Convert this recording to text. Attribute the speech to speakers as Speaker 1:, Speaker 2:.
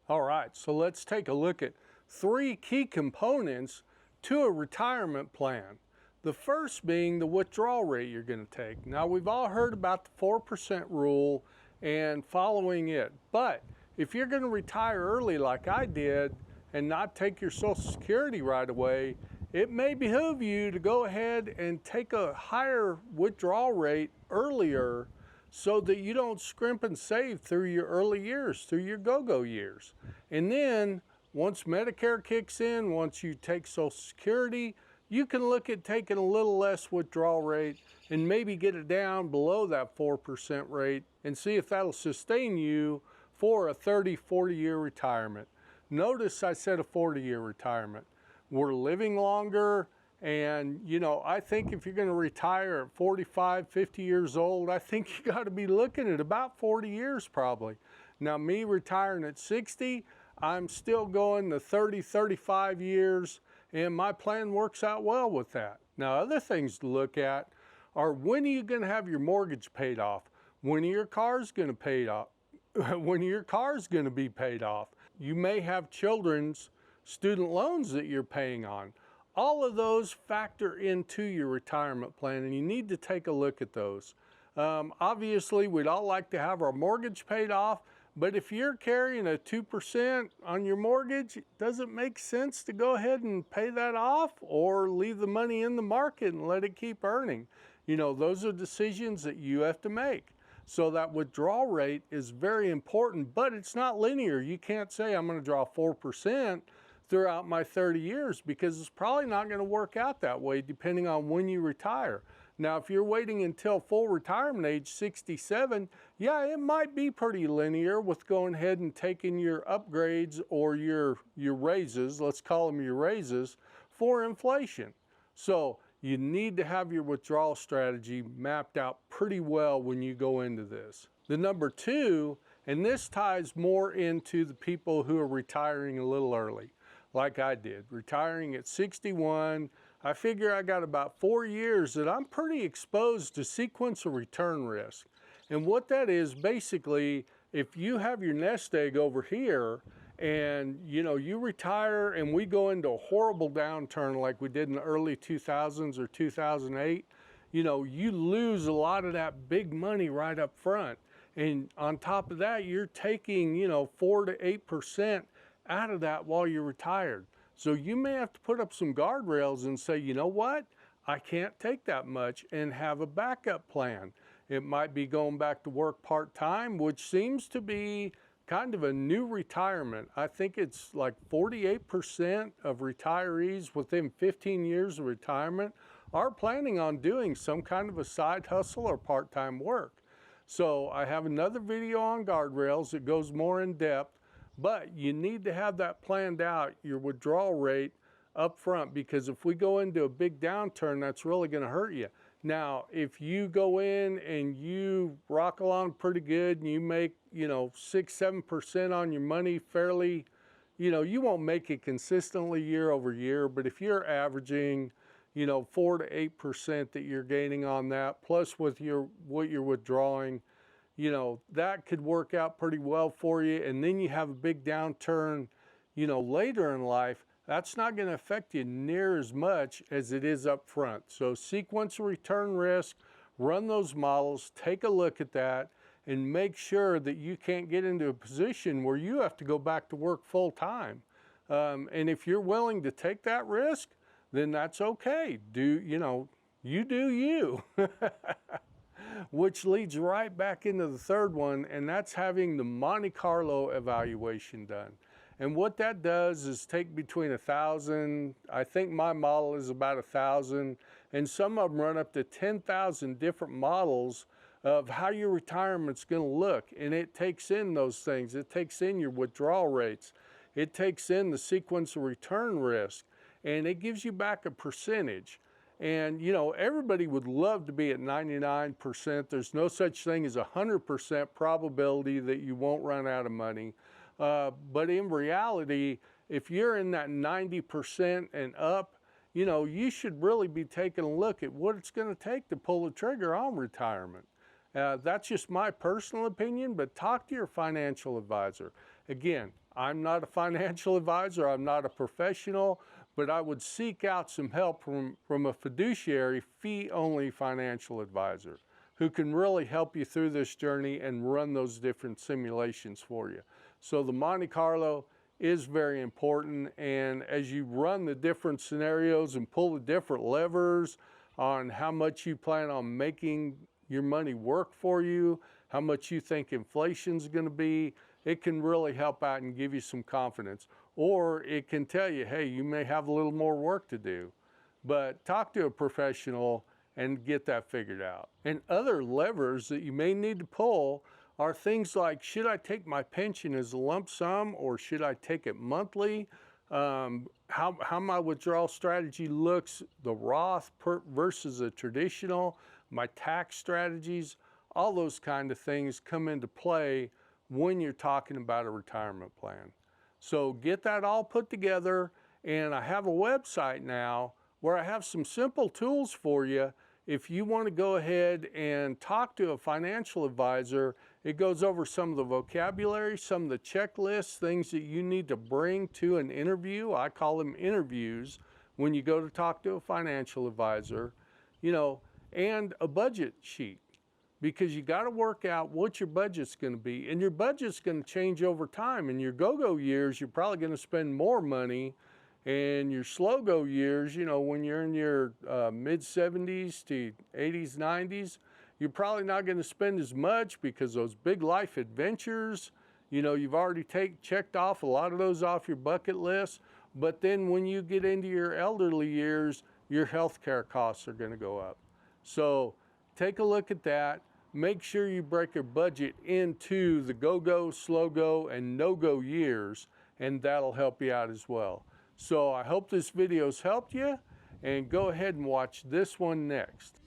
Speaker 1: All right, so let's take a look at 3 key components to a retirement plan. The first being the withdrawal rate you're going to take. Now, we've all heard about the 4% rule and following it, but if you're going to retire early like I did and not take your Social Security right away, it may behoove you to go ahead and take a higher withdrawal rate earlier so that you don't scrimp and save through your early years, through your go-go years. And then once Medicare kicks in, once you take Social Security, you can look at taking a little less withdrawal rate and maybe get it down below that 4% rate and see if that'll sustain you for a 30, 40-year retirement. Notice I said a 40-year retirement. We're living longer. And, you know, I think if you're going to retire at 45, 50 years old, I think you got to be looking at about 40 years probably. Now, me retiring at 60, I'm still going to 30, 35 years, and my plan works out well with that. Now, other things to look at are when are you going to have your mortgage paid off? When are your cars going to pay off? When are your cars going to be paid off? You may have children's student loans that you're paying on. All of those factor into your retirement plan, and you need to take a look at those. Obviously, we'd all like to have our mortgage paid off, but if you're carrying a 2% on your mortgage, does it make sense to go ahead and pay that off or leave the money in the market and let it keep earning? You know, those are decisions that you have to make. So that withdrawal rate is very important, but it's not linear. You can't say I'm going to draw 4% throughout my 30 years because it's probably not going to work out that way depending on when you retire. Now, if you're waiting until full retirement age, 67, yeah, it might be pretty linear with going ahead and taking your upgrades or your raises, let's call them your raises, for inflation. So you need to have your withdrawal strategy mapped out pretty well when you go into this. The number 2, and this ties more into the people who are retiring a little early, like I did, retiring at 61. I figure I got about 4 years that I'm pretty exposed to sequential return risk. And what that is, basically, if you have your nest egg over here and you retire and we go into a horrible downturn like we did in the early 2000s or 2008, you lose a lot of that big money right up front. And on top of that, you're taking, 4 to 8% out of that while you're retired. So you may have to put up some guardrails and say, you know what, I can't take that much, and have a backup plan. It might be going back to work part-time, which seems to be kind of a new retirement. I think it's like 48% of retirees within 15 years of retirement are planning on doing some kind of a side hustle or part-time work. So I have another video on guardrails that goes more in depth. But you need to have that planned out, your withdrawal rate up front, because if we go into a big downturn, that's really going to hurt you. Now, if you go in and you rock along pretty good and you make, 6-7% on your money fairly, you won't make it consistently year over year. But if you're averaging, 4 to 8% that you're gaining on that, plus with what you're withdrawing, that could work out pretty well for you. And then you have a big downturn, later in life, that's not going to affect you near as much as it is up front. So sequential return risk, run those models, take a look at that, and make sure that you can't get into a position where you have to go back to work full time. And if you're willing to take that risk, then that's okay. You do you. Which leads right back into the third one, and that's having the Monte Carlo evaluation done. And what that does is take between 1,000, I think my model is about 1,000, and some of them run up to 10,000 different models of how your retirement's going to look. And it takes in those things. It takes in your withdrawal rates. It takes in the sequential return risk, and it gives you back a percentage. And, everybody would love to be at 99%. There's no such thing as 100% probability that you won't run out of money. But in reality, if you're in that 90% and up, you should really be taking a look at what it's going to take to pull the trigger on retirement. That's just my personal opinion, but talk to your financial advisor. Again, I'm not a financial advisor, I'm not a professional, but I would seek out some help from a fiduciary fee-only financial advisor who can really help you through this journey and run those different simulations for you. So the Monte Carlo is very important, and as you run the different scenarios and pull the different levers on how much you plan on making your money work for you, how much you think inflation's going to be, it can really help out and give you some confidence. Or it can tell you, hey, you may have a little more work to do. But talk to a professional and get that figured out. And other levers that you may need to pull are things like, should I take my pension as a lump sum or should I take it monthly? How my withdrawal strategy looks, the Roth versus a traditional, my tax strategies, all those kind of things come into play when you're talking about a retirement plan. So get that all put together, and I have a website now where I have some simple tools for you. If you want to go ahead and talk to a financial advisor, it goes over some of the vocabulary, some of the checklists, things that you need to bring to an interview. I call them interviews when you go to talk to a financial advisor, you know, and a budget sheet, because you got to work out what your budget's going to be, and your budget's going to change over time. In your go-go years, you're probably going to spend more money. And your slow-go years, you know, when you're in your mid-70s to 80s, 90s, you're probably not going to spend as much because those big life adventures, you know, you've already checked off a lot of those off your bucket list. But then when you get into your elderly years, your health care costs are going to go up. So take a look at that. Make sure you break your budget into the go-go, slow-go, and no-go years, and that'll help you out as well. So I hope this video's helped you, and go ahead and watch this one next.